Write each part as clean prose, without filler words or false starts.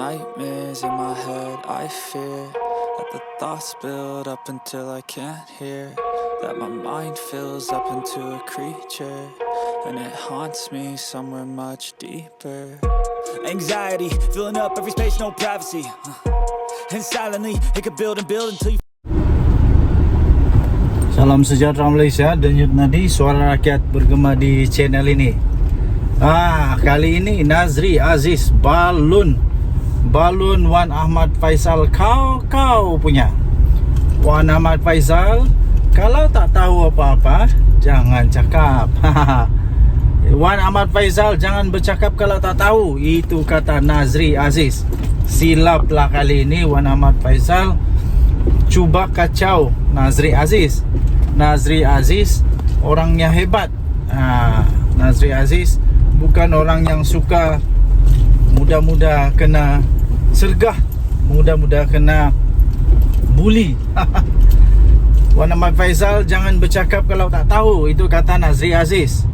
nightmares in my head, I fear that the thoughts build up until I can't hear, that my mind fills up into a creature, and it haunts me somewhere much deeper. Anxiety, filling up every space, no privacy, and silently, it could build and build until you... Salam sejahtera Malaysia, denyut nadi suara rakyat bergema di channel ini. Kali ini Nazri Aziz balun Wan Ahmad Faisal kau punya. Wan Ahmad Faisal, kalau tak tahu apa-apa jangan cakap. Wan Ahmad Faisal jangan bercakap kalau tak tahu, itu kata Nazri Aziz. Silaplah kali ini Wan Ahmad Faisal cuba kacau Nazri Aziz. Nazri Aziz orangnya hebat. Nazri Aziz bukan orang yang suka mudah-mudah kena sergah, mudah-mudah kena bully. Wan Ahmad Faisal jangan bercakap kalau tak tahu, itu kata Nazri Aziz.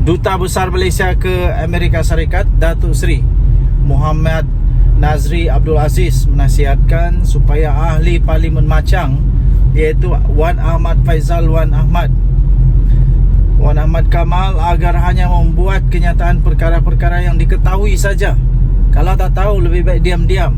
Duta Besar Malaysia ke Amerika Syarikat, Datuk Seri Muhammad Nazri Abdul Aziz menasihatkan supaya ahli Parlimen Machang, iaitu Wan Ahmad Faisal Wan Ahmad Kamal, agar hanya membuat kenyataan perkara-perkara yang diketahui saja. Kalau tak tahu lebih baik diam-diam.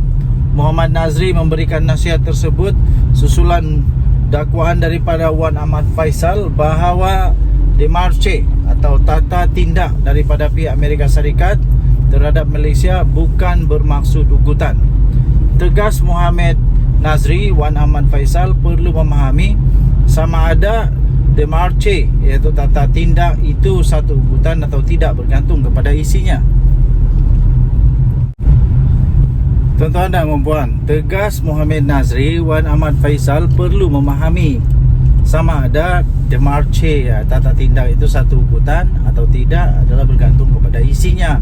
Muhammad Nazri memberikan nasihat tersebut susulan dakwaan daripada Wan Ahmad Faisal bahawa demarche atau tata tindak daripada pihak Amerika Syarikat terhadap Malaysia bukan bermaksud ugutan. Tegas Muhammad Nazri, Wan Ahmad Faisal perlu memahami sama ada demarche, iaitu tata tindak itu satu ugutan atau tidak bergantung kepada isinya. Tuan-tuan dan puan-puan, tegas Muhammad Nazri, Wan Ahmad Faisal perlu memahami sama ada demarche, tata tindak itu satu ugutan atau tidak adalah bergantung kepada isinya.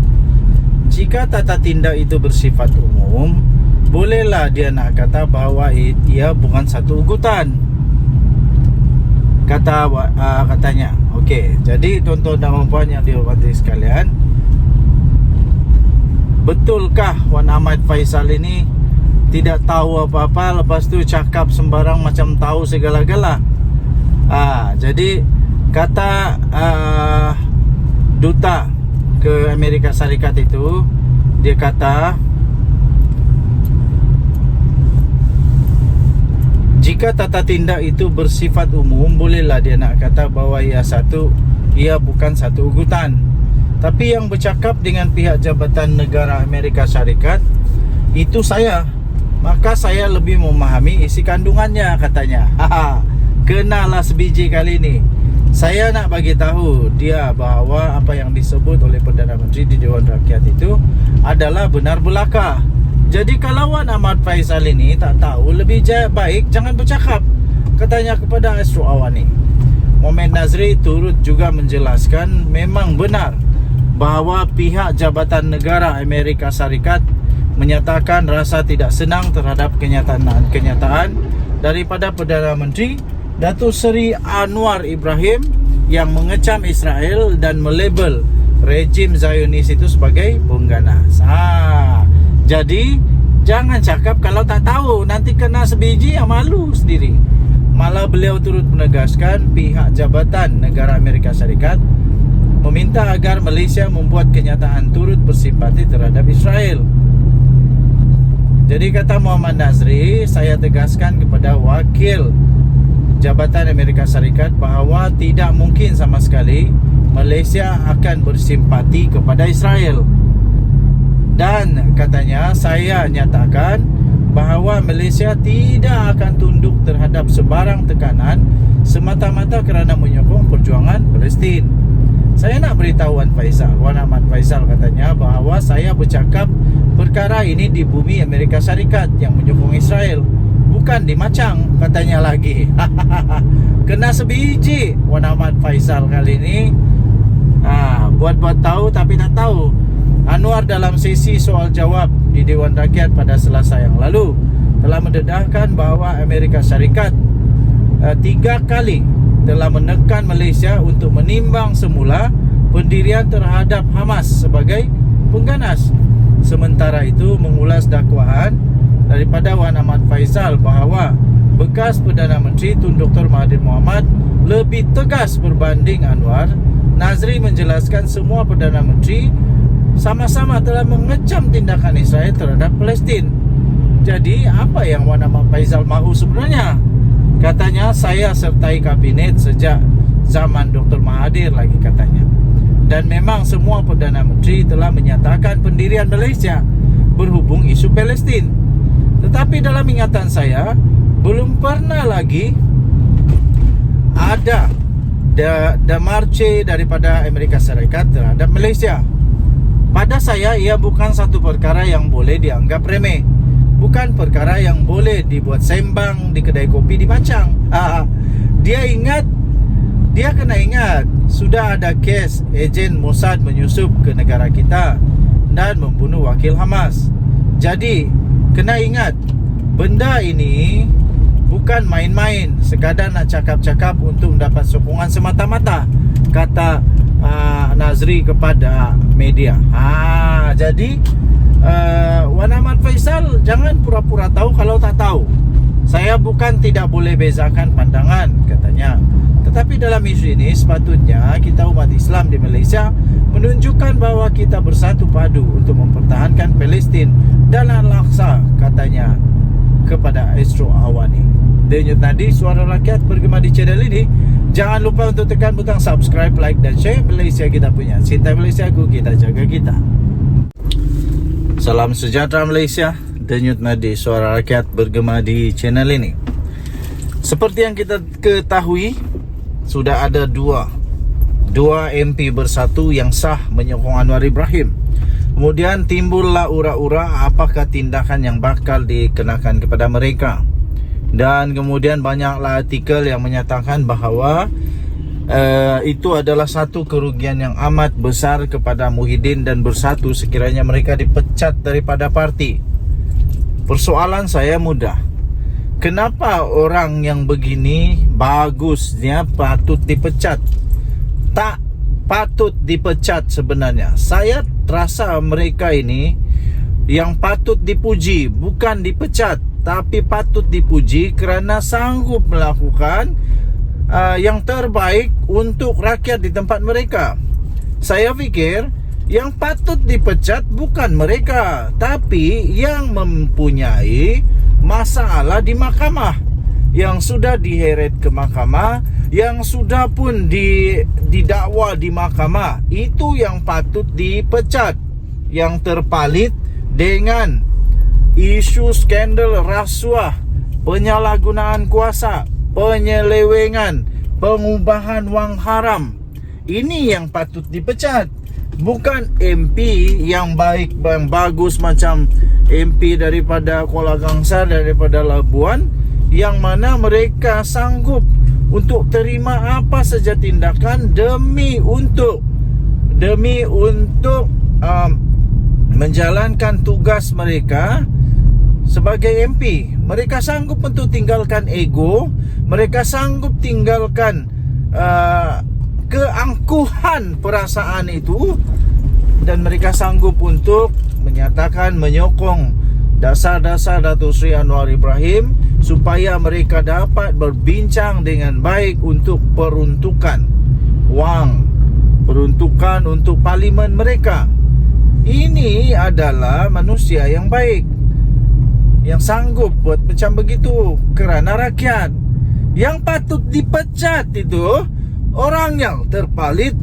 Jika tata tindak itu bersifat umum, bolehlah dia nak kata bahawa ia bukan satu ugutan, katanya. Okey, jadi tuan-tuan dan puan-puan yang dihormati sekalian, betulkah Wan Ahmad Faisal ini tidak tahu apa-apa, lepas tu cakap sembarang macam tahu segala-gala? Jadi kata duta ke Amerika Syarikat itu, dia kata jika tata tindak itu bersifat umum, bolehlah dia nak kata bahawa ia bukan satu ugutan. Tapi yang bercakap dengan pihak Jabatan Negara Amerika Syarikat itu saya, maka saya lebih memahami isi kandungannya, katanya. Kenalah sebiji kali ini. Saya nak bagi tahu dia bahawa apa yang disebut oleh Perdana Menteri di Dewan Rakyat itu adalah benar belaka. Jadi kalau Wan Ahmad Faisal ini tak tahu, lebih baik jangan bercakap, katanya kepada Astro Awani. Muhammad Nazri turut juga menjelaskan memang benar bahawa pihak Jabatan Negara Amerika Syarikat menyatakan rasa tidak senang terhadap kenyataan daripada Perdana Menteri Datuk Seri Anwar Ibrahim yang mengecam Israel dan melabel rejim Zionis itu sebagai pengganas. Jadi jangan cakap kalau tak tahu, nanti kena sebiji yang malu sendiri. Malah beliau turut menegaskan pihak Jabatan Negara Amerika Syarikat meminta agar Malaysia membuat kenyataan turut bersimpati terhadap Israel. Jadi kata Muhammad Nazri, saya tegaskan kepada wakil Jabatan Amerika Syarikat bahawa tidak mungkin sama sekali Malaysia akan bersimpati kepada Israel. Dan katanya, saya nyatakan bahawa Malaysia tidak akan tunduk terhadap sebarang tekanan semata-mata kerana menyokong perjuangan Palestin. Saya nak beritahu Wan Ahmad Faisal, katanya, bahawa saya bercakap perkara ini di bumi Amerika Syarikat yang menyokong Israel, bukan di Machang, katanya lagi. Kena sebiji Wan Ahmad Faisal kali ini. Buat-buat tahu tapi tak tahu. Anwar dalam sesi soal jawab di Dewan Rakyat pada Selasa yang lalu telah mendedahkan bahawa Amerika Syarikat 3 kali telah menekan Malaysia untuk menimbang semula pendirian terhadap Hamas sebagai pengganas. sementara itu mengulas dakwaan daripada Wan Ahmad Faisal bahawa bekas Perdana Menteri Tun Dr. Mahathir Mohamad lebih tegas berbanding Anwar. Nazri menjelaskan semua Perdana Menteri sama-sama telah mengecam tindakan Israel terhadap Palestin. Jadi apa yang Wan Ahmad Faisal mahu sebenarnya? Katanya saya sertai kabinet sejak zaman Dr. Mahathir lagi katanya. Dan memang semua Perdana Menteri telah menyatakan pendirian Malaysia berhubung isu Palestin. Tetapi dalam ingatan saya belum pernah lagi ada demarche daripada Amerika Syarikat terhadap Malaysia. Pada saya ia bukan satu perkara yang boleh dianggap remeh. Bukan perkara yang boleh dibuat sembang di kedai kopi di Macang. Dia kena ingat sudah ada kes ejen Mossad menyusup ke negara kita dan membunuh wakil Hamas. Jadi kena ingat benda ini bukan main-main, sekadar nak cakap-cakap untuk mendapat sokongan semata-mata, kata Nazri kepada media. Jadi Wan Ahmad Faisal jangan pura-pura tahu kalau tak tahu. Saya bukan tidak boleh bezakan pandangan, katanya. Tetapi dalam isu ini sepatutnya kita umat Islam di Malaysia menunjukkan bahawa kita bersatu padu untuk mempertahankan Palestin dan Al-Aqsa, katanya kepada Astro Awani. Denyut Nadi, suara rakyat bergema di channel ini. Jangan lupa untuk tekan butang subscribe, like dan share. Malaysia kita punya, cinta Malaysia ku, kita jaga kita. Salam sejahtera Malaysia. Denyut Nadi, suara rakyat bergema di channel ini. Seperti yang kita ketahui, sudah ada dua MP bersatu yang sah menyokong Anwar Ibrahim. Kemudian timbullah ura-ura apakah tindakan yang bakal dikenakan kepada mereka. Dan kemudian banyaklah artikel yang menyatakan bahawa itu adalah satu kerugian yang amat besar kepada Muhyiddin dan Bersatu sekiranya mereka dipecat daripada parti. Persoalan saya mudah. Kenapa orang yang begini bagusnya patut dipecat? Tak patut dipecat sebenarnya. Saya terasa mereka ini yang patut dipuji, bukan dipecat, tapi patut dipuji kerana sanggup melakukan yang terbaik untuk rakyat di tempat mereka. Saya fikir yang patut dipecat bukan mereka, tapi yang mempunyai masalah di mahkamah, yang sudah diheret ke mahkamah, yang sudah pun didakwa di mahkamah. Itu yang patut dipecat. Yang terpalit dengan isu skandal rasuah, penyalahgunaan kuasa, penyelewengan, pengubahan wang haram. Ini yang patut dipecat. Bukan MP yang baik, yang bagus macam MP daripada Kuala Kangsar, daripada Labuan, yang mana mereka sanggup untuk terima apa saja tindakan demi untuk menjalankan tugas mereka sebagai MP. Mereka sanggup untuk tinggalkan ego, mereka sanggup tinggalkan keangkuhan perasaan itu, dan mereka sanggup untuk menyatakan menyokong dasar-dasar Datuk Seri Anwar Ibrahim supaya mereka dapat berbincang dengan baik untuk peruntukan wang, peruntukan untuk parlimen mereka. Ini adalah manusia yang baik, yang sanggup buat macam begitu kerana rakyat. Yang patut dipecat itu orang yang terpalit,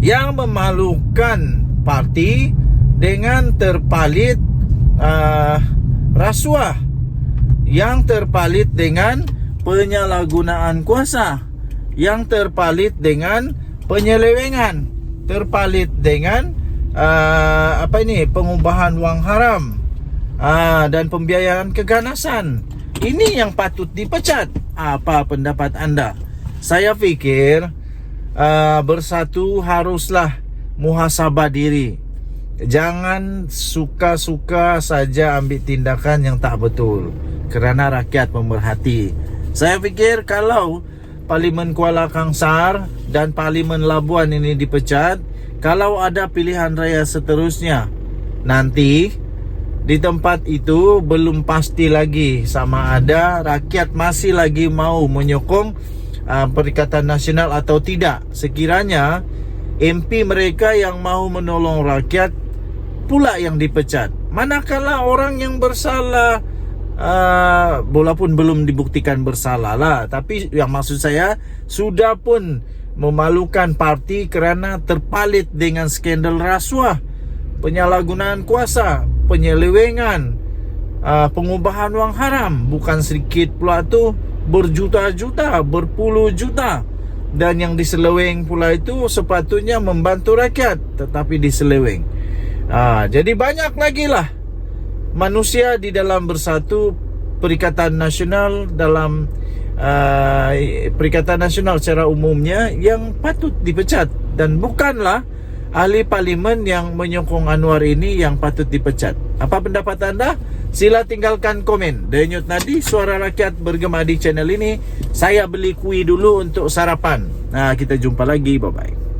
yang memalukan parti dengan terpalit rasuah, yang terpalit dengan penyalahgunaan kuasa, yang terpalit dengan penyelewengan, terpalit dengan pengubahan wang haram, dan pembiayaan keganasan. Ini yang patut dipecat. Apa pendapat anda? Saya fikir Bersatu haruslah muhasabah diri. Jangan suka-suka saja ambil tindakan yang tak betul kerana rakyat memerhati. Saya fikir kalau Parlimen Kuala Kangsar dan Parlimen Labuan ini dipecat, kalau ada pilihan raya seterusnya nanti di tempat itu belum pasti lagi sama ada rakyat masih lagi mau menyokong Perikatan Nasional atau tidak. Sekiranya MP mereka yang mau menolong rakyat pula yang dipecat, manakala orang yang bersalah walaupun belum dibuktikan bersalah lah, tapi yang maksud saya sudah pun memalukan parti kerana terpalit dengan skandal rasuah, penyalahgunaan kuasa, penyelewengan, pengubahan wang haram. Bukan sedikit pula tu, berjuta-juta, berpuluh juta. Dan yang diseleweng pula itu sepatutnya membantu rakyat, tetapi diseleweng. Jadi banyak lagi lah manusia di dalam Bersatu Perikatan Nasional, dalam Perikatan Nasional secara umumnya yang patut dipecat, dan bukanlah ahli parlimen yang menyokong Anwar ini yang patut dipecat. Apa pendapat anda? Sila tinggalkan komen. Denyut Nadi, suara rakyat bergema di channel ini. Saya beli kuih dulu untuk sarapan. Kita jumpa lagi. Bye-bye.